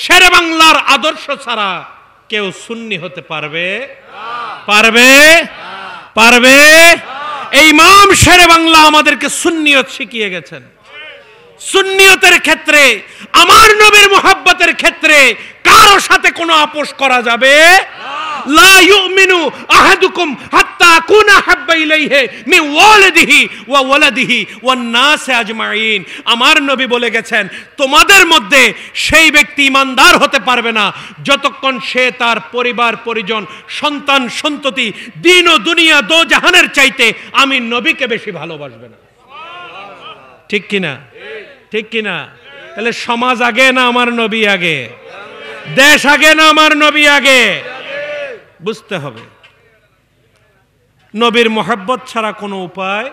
শেরে বাংলার আদর্শ ছাড়া কেউ সুন্নি হতে পারবে? পারবে? এই ইমাম শেরে বাংলা আমাদেরকে সুন্নিয়ত শিখিয়ে গেছেন। সুন্নিয়তের ক্ষেত্রে, আমার নবীর মুহাব্বতের ক্ষেত্রে কারো সাথে কোনো আপোষ করা যাবে লা ইউমিনু আহাদুকুম হাত্তা আকুনা হাব্বা ইলাইহি মিন ওয়ালিদিহি ওয়া ওয়ালাদিহি ওয়ান নাস আজমাইন। আমার নবী বলে গেছেন, তোমাদের মধ্যে সেই ব্যক্তি ঈমানদার হতে পারবে না যতক্ষণ সে তার পরিবার পরিজন, সন্তান সন্ততি, দিন ও দুনিয়া দো জাহানের চাইতে আমি নবীকে বেশি ভালোবাসবে না। ঠিক কিনা? ঠিক কিনা? তাহলে সমাজ আগে না আমার নবী আগে? দেশ আগে না আমার নবী আগে? বুঝতে হবে নবীর মোহাব্বত ছাড়া কোনো উপায়।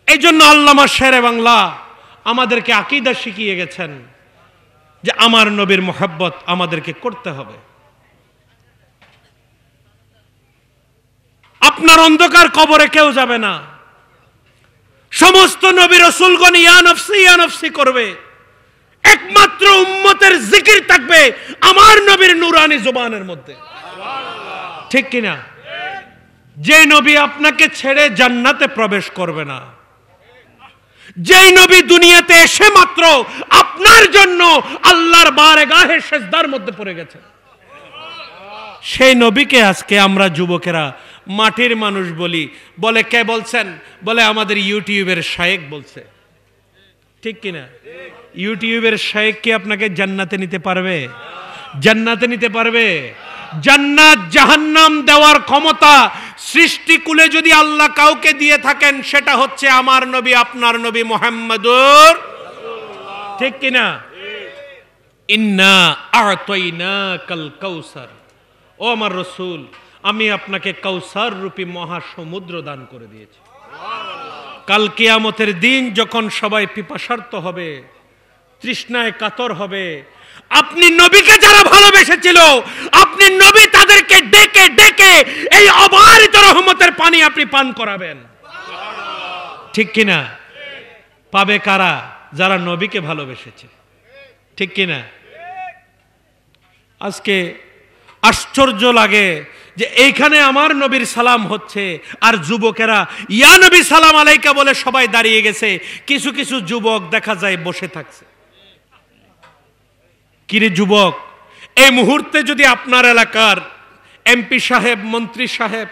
এই জন্য আল্লামা শেরে বাংলা আমাদেরকে আকীদা শিখিয়ে গেছেন যে আমার নবীর মোহাব্বত আমাদেরকে করতে হবে। আপনার অন্ধকার কবরে কেউ যাবে না, সমস্ত নবী রাসূলগণ ইয়া নফসি করবে, একমাত্র উম্মতের জিকির থাকবে আমার নবীর নুরানি জবানের মধ্যে। ঠিক কিনা? যে নবী আপনাকে ছেড়ে জান্নাতে প্রবেশ করবে না, যেই নবী দুনিয়াতে এসে মাত্র আপনার জন্য আল্লাহর বারগাহে সিজদার মধ্যে পড়ে গেছে, সেই নবীকে আজকে আমরা যুবকেরা মাটির মানুষ বলি। বলে কে বলছেন? বলে আমাদের ইউটিউবের শায়েখ বলছে। ঠিক কিনা? ইউটিউবের শায়েখ কি আপনাকে জান্নাতে নিতে পারবে? জান্নাতে নিতে পারবে? জান্নাত জাহান্নাম দেওয়ার ক্ষমতা সৃষ্টিকুলে যদি আল্লাহ কাউকে দিয়ে থাকেন, সেটা হচ্ছে আমার নবী, আপনার নবী মুহাম্মদুর। ঠিক কিনা? ইন্না আ'তাইনাকাল কাউসার, ও আমার রাসূল, আমি আপনাকে কাউসার রূপী মহাসমুদ্র দান করে দিয়েছি। কাল কিয়ামতের দিন যখন সবাই পিপাসার্ত হবে, তৃষ্ণায় কাতর হবে, আপনি নবীকে যারা ভালোবেসেছিল, আপনি নবী তাদেরকে ডেকে ডেকে এই অবারিত রহমতের পানি আপনি পান করাবেন। ঠিক কিনা? পাবে কারা? যারা নবীকে ভালোবেসেছে। ঠিক কিনা? আজকে আশ্চর্য লাগে যে এইখানে আমার নবীর সালাম হচ্ছে আর যুবকেরা ইয়া নবী সালাম আলাইকা বলে সবাই দাঁড়িয়ে গেছে, কিছু কিছু যুবক দেখা যায় বসে থাকছে। কিরে যুবক, এই মুহূর্তে যদি আপনার এলাকার এমপি সাহেব, মন্ত্রী সাহেব,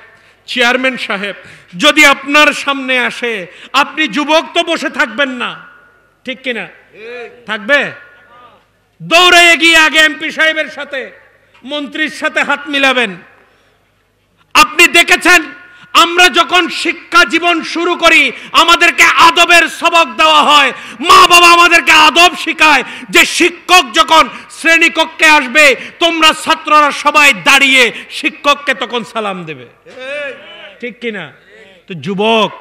চেয়ারম্যান সাহেব যদি আপনার সামনে আসে, আপনি যুবক তো বসে থাকবেন না। ঠিক কিনা? থাকবে? দৌড়ে গিয়ে আগে এমপি সাহেবের সাথে, মন্ত্রীর সাথে হাত মিলাবেন। আপনি দেখেছেন আমরা যখন শিক্ষা জীবন শুরু করি, আমাদেরকে আদবের সবক দেওয়া হয়, মা বাবা আমাদেরকে আদব শিখায় যে শিক্ষক যখন শ্রেণীকক্ষে আসবে, তোমরা ছাত্ররা সবাই দাঁড়িয়ে শিক্ষককে তখন সালাম দেবে। ঠিক কিনা? তো যুবক,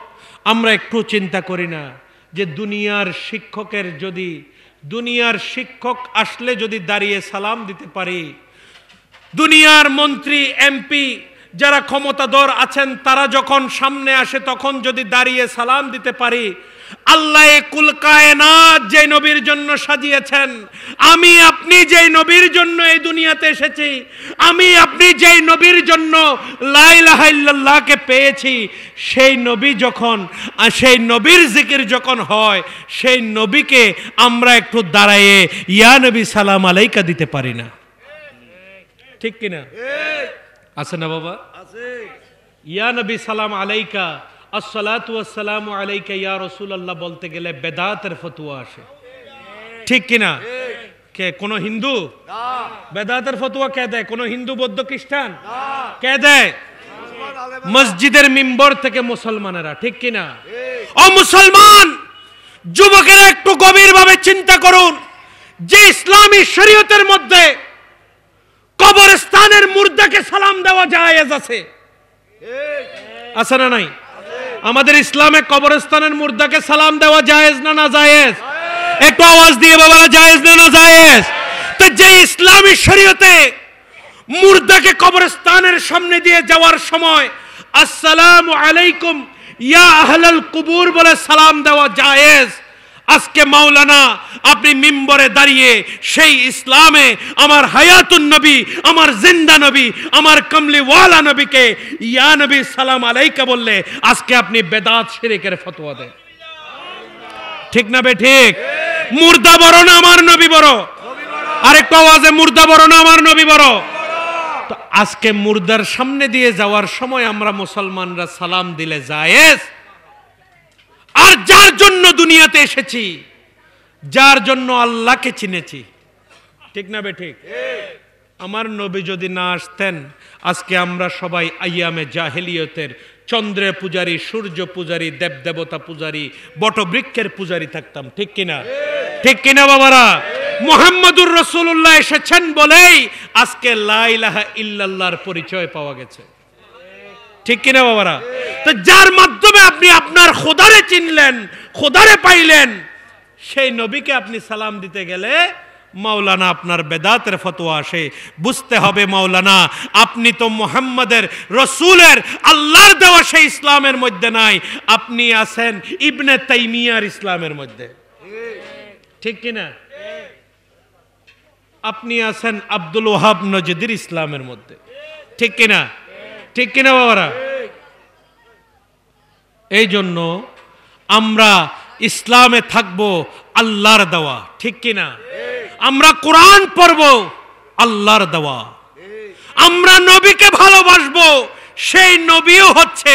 আমরা একটু চিন্তা করি না যে দুনিয়ার শিক্ষক আসলে যদি দাঁড়িয়ে সালাম দিতে পারি, দুনিয়ার মন্ত্রী এমপি যারা ক্ষমতাধর আছেন তারা যখন সামনে আসে তখন যদি দাঁড়িয়ে সালাম দিতে পারি, আল্লাহ কুল কায়নাত যে নবীর জন্য সাজিয়েছেন, আমি আপনি যেই নবীর জন্য এই দুনিয়াতে এসেছি, আমি আপনি যেই নবীর জন্য লা ইলাহা ইল্লাল্লাহকে পেয়েছি, সেই নবী যখন, সেই নবীর জিকির যখন হয়, সেই নবীকে আমরা একটু দাঁড়ায়ে ইয়া নবী সালাম আলাইকা দিতে পারি না। ঠিক কিনা? আছে না বাবা? আছে। ইয়া নবী সালাম আলাইকা, আসসালাতু ওয়াসসালামু আলাইকা ইয়া রাসূলুল্লাহ বলতে গেলে বেদাতের ফতোয়া আসে। ঠিক কিনা? কে কোন হিন্দু? না। বেদাতের ফতোয়া কে দেয়? কোন হিন্দু, বৌদ্ধ, খ্রিস্টান? না। কে দেয়? মসজিদের মিম্বর থেকে মুসলমানেরা। ঠিক কিনা? ও মুসলমান যুবকেরা, একটু গভীরভাবে চিন্তা করুন যে ইসলামী শরীয়তের মধ্যে কবরস্থানের মুর্দাকে সালাম দেওয়া জায়েজ আছে? আছে না নাই? আমাদের ইসলামে কবরস্থানের মুর্দাকে সালাম দেওয়া জায়েজ না না জায়েজ? একটু আওয়াজ দিয়ে বাবারা, জায়েজ না না জায়েজ? তো যে ইসলামী শরীয়তে মুর্দাকে কবরস্থানের সামনে দিয়ে যাওয়ার সময় আসসালামু আলাইকুম ইয়া আহলাল কুবুর বলে সালাম দেওয়া জায়েজ, আজকে মাওলানা আপনি মিম্বরে দাঁড়িয়ে সেই ইসলামে আমার হায়াতুন নবী, আমার জিন্দা নবী, আমার কমলিওয়ালা নবীকে ইয়া নবী সালাম আলাইকা বললে আজকে আপনি বেদাত শিরকের ফতোয়া দেন। ঠিক না বে ঠিক? মুর্দা বড় না আমার নবী বড়? আরেকটা আওয়াজে মুর্দা বড় না আমার নবী বড়? তো আজকে মুর্দার সামনে দিয়ে যাওয়ার সময় আমরা মুসলমানরা সালাম দিলে জায়েজ। আর যার জন্য দুনিয়াতে এসেছি, যার জন্য আল্লাহকে চিনেছি, ঠিক না বে ঠিক? আমার নবী যদি না আসতেন আজকে আমরা সবাই আইয়ামে জাহেলিয়তের চন্দ্রের পূজারী, সূর্য পূজারী, দেবদেবতা পূজারী, বটবৃক্ষের পূজারী থাকতাম। ঠিক কিনা? ঠিক কিনা বাবারা? মুহাম্মদুর রাসূলুল্লাহ এসেছেন বলেই আজকে লা ইলাহা ইল্লাল্লাহর পরিচয় পাওয়া গেছে। ঠিক কিনা বাবারা? তো যার মাধ্যমে আপনি আপনার খোদারে চিনলেন, খোদারে পাইলেন, সেই নবীকে আপনি সালাম দিতে গেলে মাওলানা আপনার বেদাতের ফতোয়া আসে। বুঝতে হবে মাওলানা আপনি তো মুহাম্মাদের রাসূলের আল্লাহর দেওয়া সেই ইসলামের মধ্যে নাই, আপনি আছেন ইবনে তাইমিয়ার ইসলামের মধ্যে। ঠিক কিনা? আপনি আছেন আব্দুল ওয়াহাব নজদির ইসলামের মধ্যে। ঠিক কিনা? ঠিক কিনা বাবারা? এই জন্য আমরা ইসলামে থাকবো আল্লাহর দেওয়া। ঠিক কিনা? আমরা কোরআন পড়ব আল্লাহর দেওয়া। আমরা নবীকে ভালোবাসবো, সেই নবীও হচ্ছে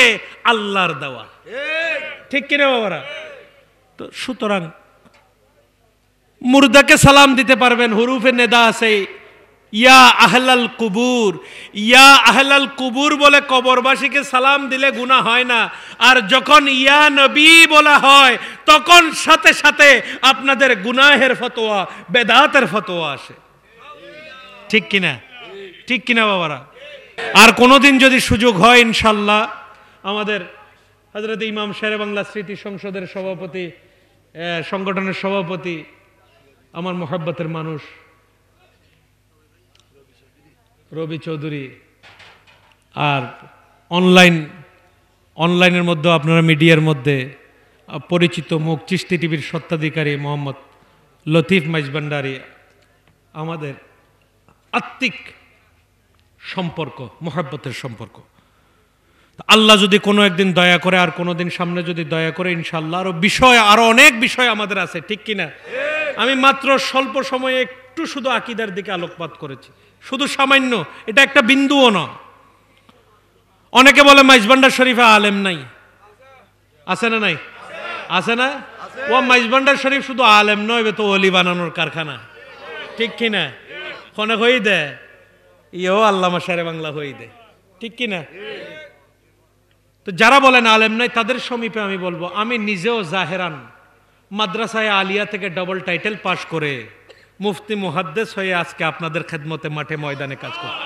আল্লাহর দেওয়া। ঠিক কিনা বাবারা? তো সুতরাং মুর্দাকে সালাম দিতে পারবেন, হুরুফে নেদা আছে ইয়া আহলাল কুবুর, ইয়া আহলাল কুবুর বলে কবরবাসীকে সালাম দিলে গুনাহ হয় না। আর যখন ইয়া নবী বলা হয় তখন সাথে সাথে আপনাদের গুনাহের ফতোয়া, বেদাতের ফতোয়া আসে। ঠিক কিনা? ঠিক কিনা বাবারা? আর কোনোদিন যদি সুযোগ হয় ইনশাল্লাহ আমাদের হযরত ইমাম শেরে বাংলা স্মৃতি সংসদের সভাপতি, সংগঠনের সভাপতি, আমার মহব্বতের মানুষ রবি চৌধুরী, আর অনলাইনের মধ্যে আপনারা মিডিয়ার মধ্যে পরিচিত মুখ চিশতি টিভির স্বত্বাধিকারী মোহাম্মদ লতিফ মাইজভান্ডারী, আমাদের আত্মিক সম্পর্ক, মহব্বতের সম্পর্ক। আল্লাহ যদি কোনো একদিন দয়া করে, আর কোনো দিন সামনে যদি দয়া করে, ইনশাল্লাহ আরো অনেক বিষয় আমাদের আছে। ঠিক কিনা? আমি মাত্র স্বল্প সময়ে একটু শুধু আকীদার দিকে আলোকপাত করেছি, শুধু সামান্য, এটা একটা বিন্দুও না। অনেকে বলে মাইজভান্ডার শরীফে আলেম নাই, আছে না নাই? আছে না? ও মাইজভান্ডার শরীফ শুধু আলেম নয়, তো ওলি বানানোর কারখানা। ঠিক কিনা? ফোনে হয়ে দেয়, ইয়েও আল্লামা শেরে বাংলা হয়ে দেয়। ঠিক কিনা? তো যারা বলেন আলেম নাই তাদের সমীপে আমি বলবো, আমি নিজেও জাহেরান মাদ্রাসায় আলিয়া থেকে ডবল টাইটেল পাশ করে মুফতি মুহাদ্দিস হয়ে আজকে আপনাদের খেদমতে মাঠে ময়দানে কাজ করি।